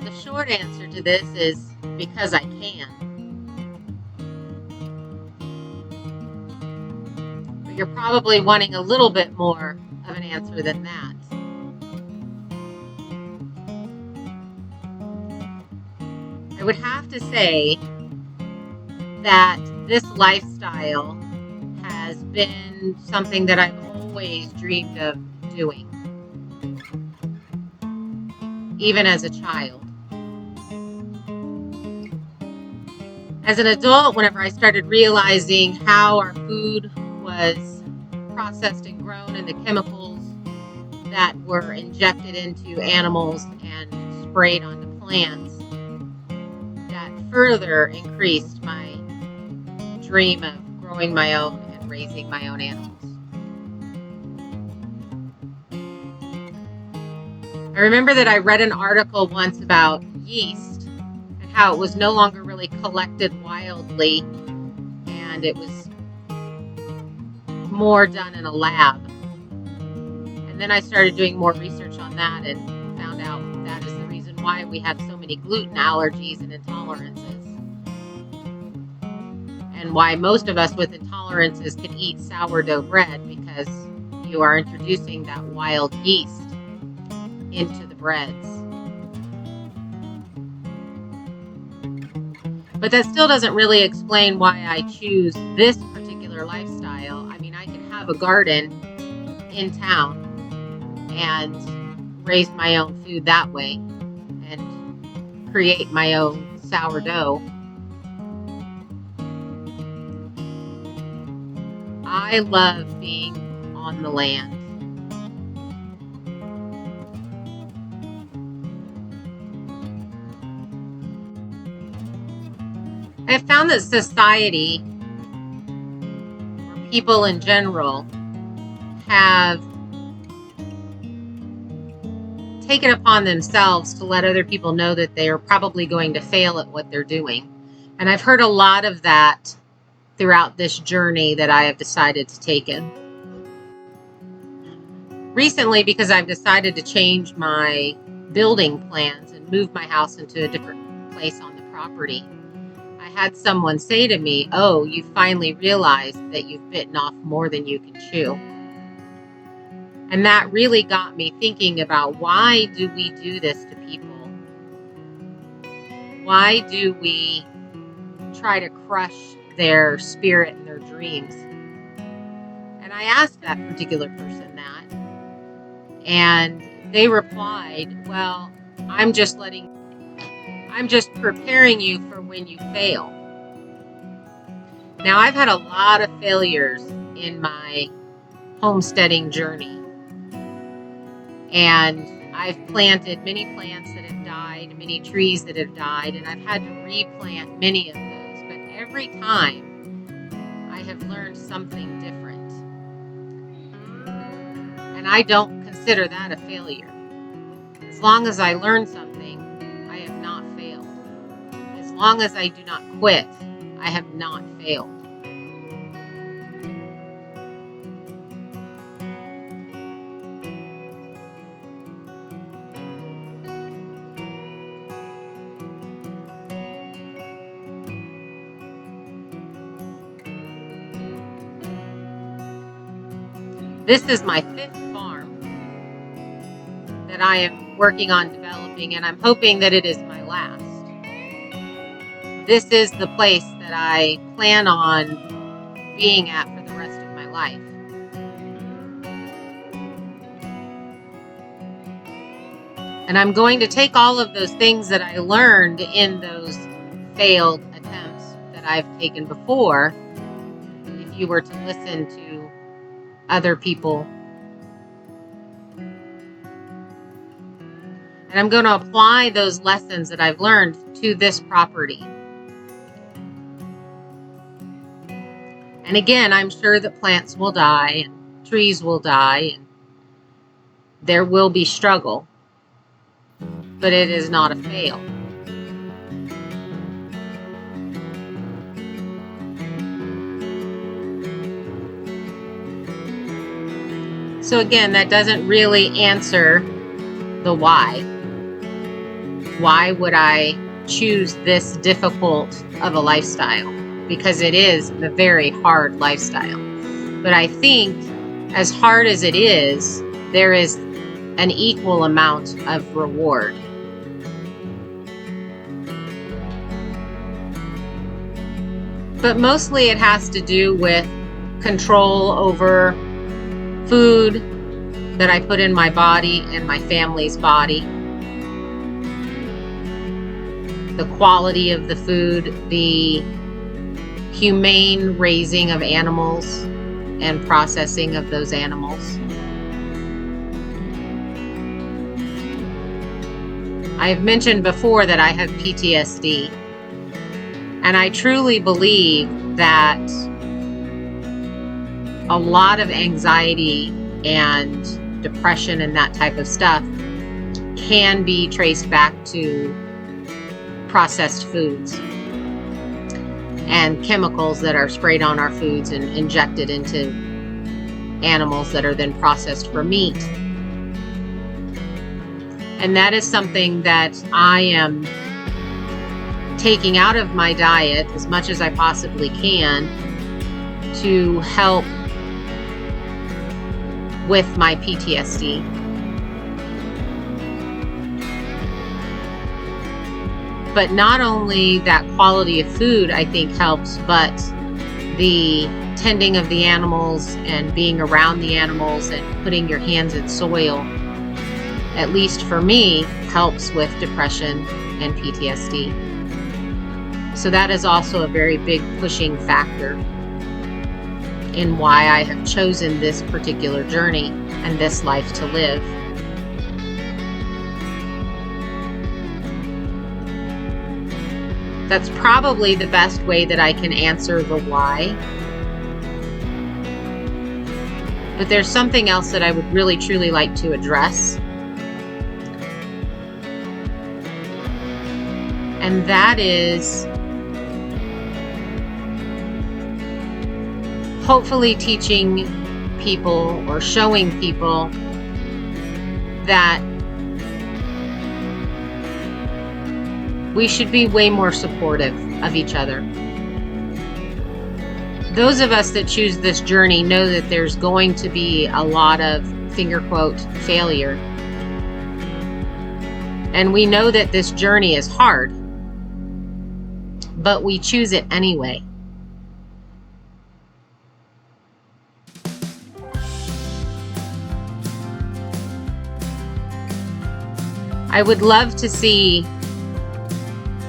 the short answer to this is because I can. But you're probably wanting a little bit more of an answer than that. I would have to say that this lifestyle has been something that I've always dreamed of doing, even as a child. As an adult, whenever I started realizing how our food was processed and grown and the chemicals that were injected into animals and sprayed onto plants, that further increased my dream of growing my own and raising my own animals. I remember that I read an article once about yeast and how it was no longer really collected wildly, and it was more done in a lab. And then I started doing more research on that and found out that is the reason why we have so many gluten allergies and intolerances, and why most of us with intolerances can eat sourdough bread, because you are introducing that wild yeast into the breads. But that still doesn't really explain why I choose this particular lifestyle. I mean, I can have a garden in town and raise my own food that way and create my own sourdough. I love being on the land. I have found that society, or people in general, have taken upon themselves to let other people know that they are probably going to fail at what they're doing. And I've heard a lot of that throughout this journey that I have decided to take in. Recently, because I've decided to change my building plans and move my house into a different place on the property, I had someone say to me, "Oh, you finally realized that you've bitten off more than you can chew." And that really got me thinking about, why do we do this to people? Why do we try to crush their spirit and their dreams? And I asked that particular person that, and they replied, "Well, I'm just preparing you for when you fail." Now, I've had a lot of failures in my homesteading journey, and I've planted many plants that have died, many trees that have died, and I've had to replant many of those. But every time I have learned something different, and I don't consider that a failure. As long as I learn something, I have not failed. As long as I do not quit, I have not failed. This is my 5th farm that I am working on developing, and I'm hoping that it is my last. This is the place that I plan on being at for the rest of my life. And I'm going to take all of those things that I learned in those failed attempts that I've taken before, if you were to listen to other people, and I'm going to apply those lessons that I've learned to this property. And again, I'm sure that plants will die and trees will die and there will be struggle, but it is not a fail. So again, that doesn't really answer the why. why would I choose this difficult of a lifestyle? Because it is a very hard lifestyle. But I think as hard as it is, there is an equal amount of reward. But mostly it has to do with control over food that I put in my body and my family's body. The quality of the food, the humane raising of animals and processing of those animals. I've mentioned before that I have PTSD, and I truly believe that a lot of anxiety and depression and that type of stuff can be traced back to processed foods and chemicals that are sprayed on our foods and injected into animals that are then processed for meat. And that is something that I am taking out of my diet as much as I possibly can to help with my PTSD. But not only that quality of food, I think, helps, but the tending of the animals and being around the animals and putting your hands in soil, at least for me, helps with depression and PTSD. So that is also a very big pushing factor in why I have chosen this particular journey and this life to live. That's probably the best way that I can answer the why. But there's something else that I would really truly like to address. And that is hopefully teaching people or showing people that we should be way more supportive of each other. Those of us that choose this journey know that there's going to be a lot of, finger quote, failure. And we know that this journey is hard, but we choose it anyway. I would love to see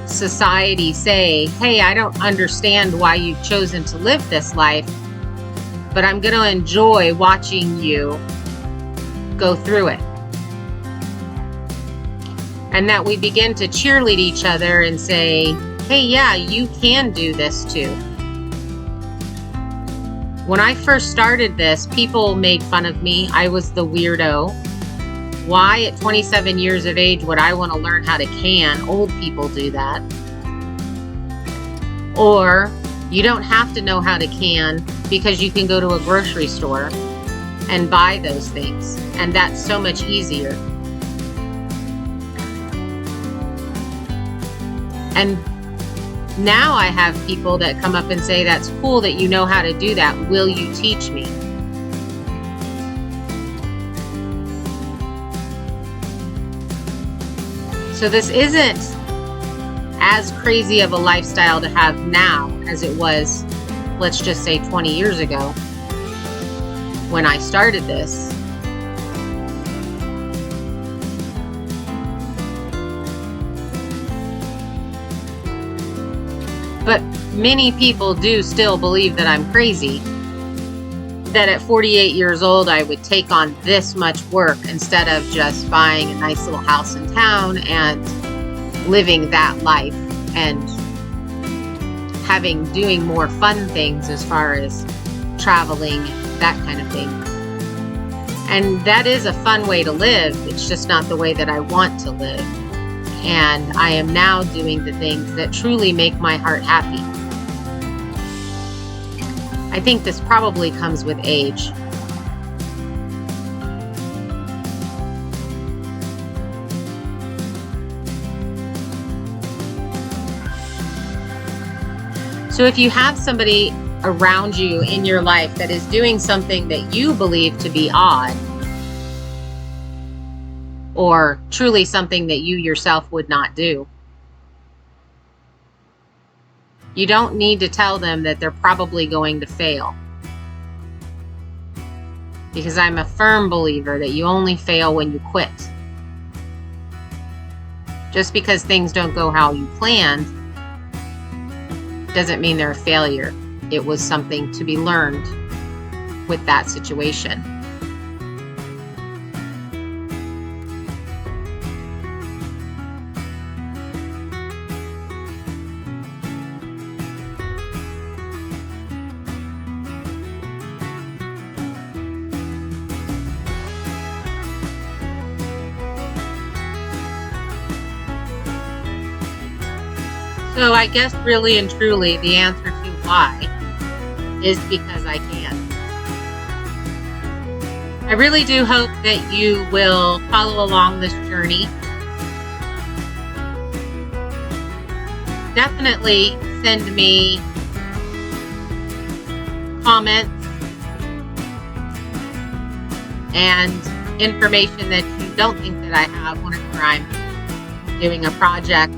society say, hey, I don't understand why you've chosen to live this life, but I'm going to enjoy watching you go through it. And that we begin to cheerlead each other and say, hey, yeah, you can do this too. When I first started this, people made fun of me. I was the weirdo. Why at 27 years of age would I want to learn how to can? Old people do that. Or you don't have to know how to can because you can go to a grocery store and buy those things. And that's so much easier. And now I have people that come up and say, that's cool that you know how to do that. Will you teach me? So this isn't as crazy of a lifestyle to have now as it was, let's just say 20 years ago when I started this. But many people do still believe that I'm crazy. That at 48 years old, I would take on this much work instead of just buying a nice little house in town and living that life and doing more fun things as far as traveling, that kind of thing. And that is a fun way to live. It's just not the way that I want to live. And I am now doing the things that truly make my heart happy. I think this probably comes with age. So if you have somebody around you in your life that is doing something that you believe to be odd, or truly something that you yourself would not do, you don't need to tell them that they're probably going to fail. Because I'm a firm believer that you only fail when you quit. Just because things don't go how you planned doesn't mean they're a failure. It was something to be learned with that situation. So I guess really and truly the answer to why is because I can. I really do hope that you will follow along this journey. Definitely send me comments and information that you don't think that I have whenever I'm doing a project.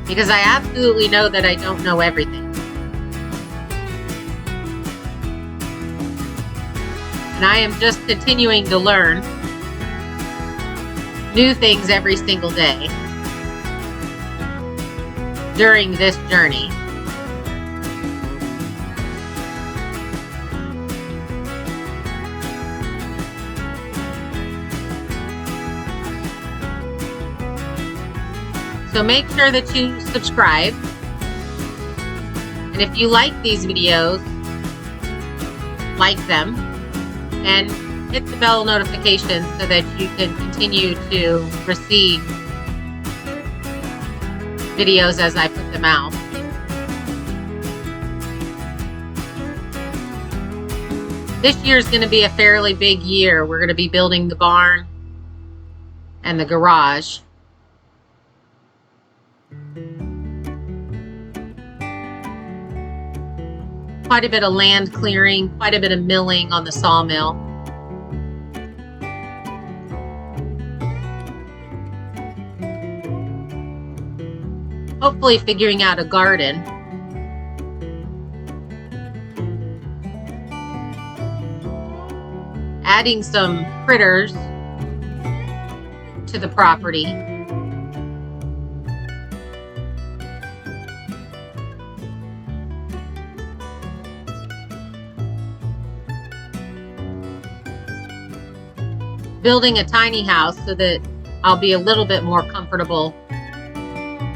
Because I absolutely know that I don't know everything. And I am just continuing to learn new things every single day during this journey. So make sure that you subscribe. And if you like these videos, like them and hit the bell notification so that you can continue to receive videos as I put them out. This year is going to be a fairly big year. We're going to be building the barn and the garage. Quite a bit of land clearing, quite a bit of milling on the sawmill. Hopefully figuring out a garden. Adding some critters to the property. Building a tiny house so that I'll be a little bit more comfortable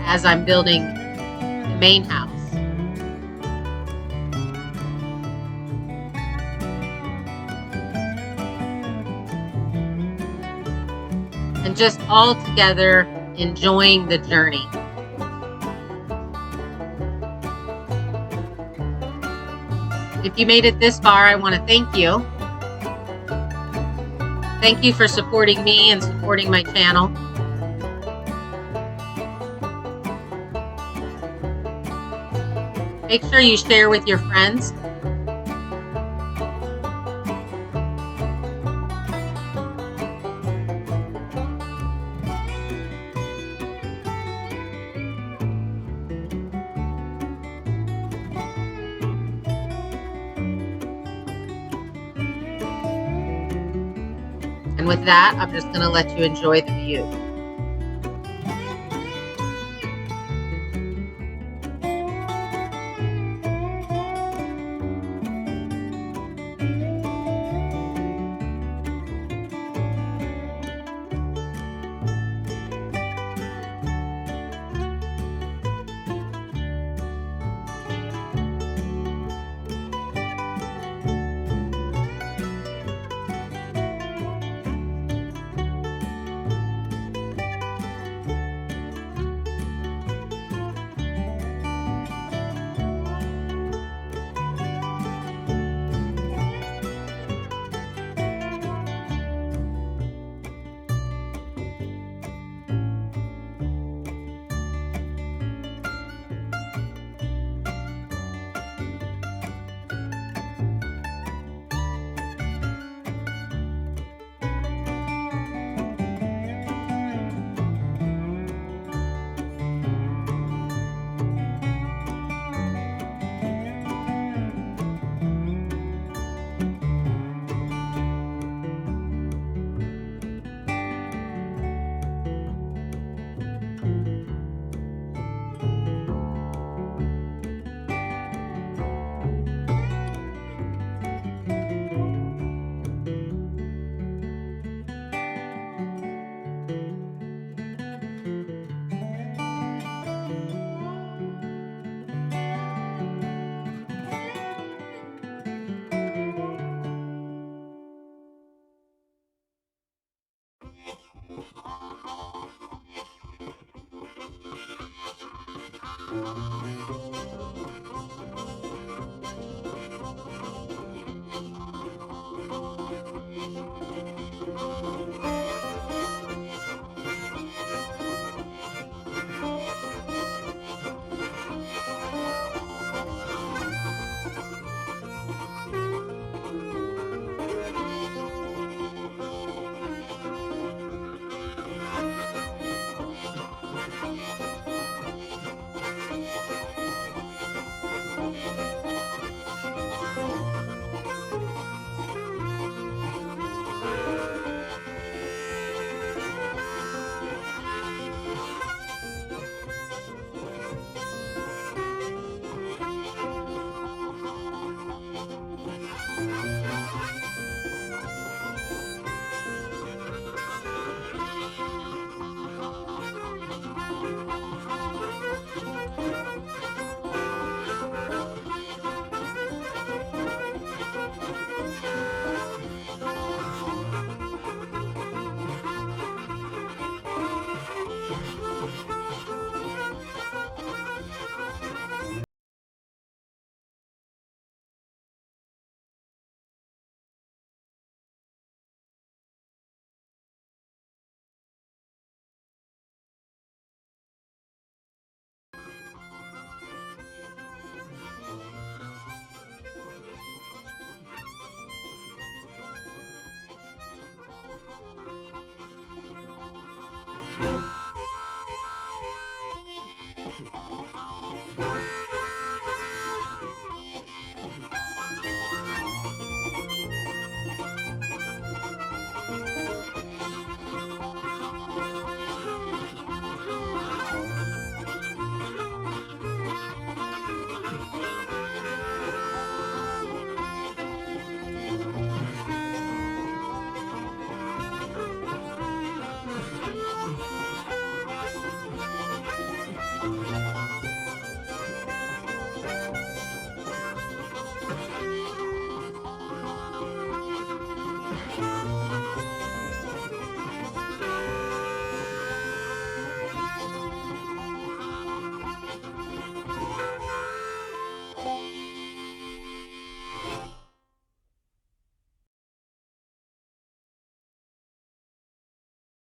as I'm building the main house. And just all together enjoying the journey. If you made it this far, I want to thank you. Thank you for supporting me and supporting my channel. Make sure you share with your friends. And with that, I'm just going to let you enjoy the view.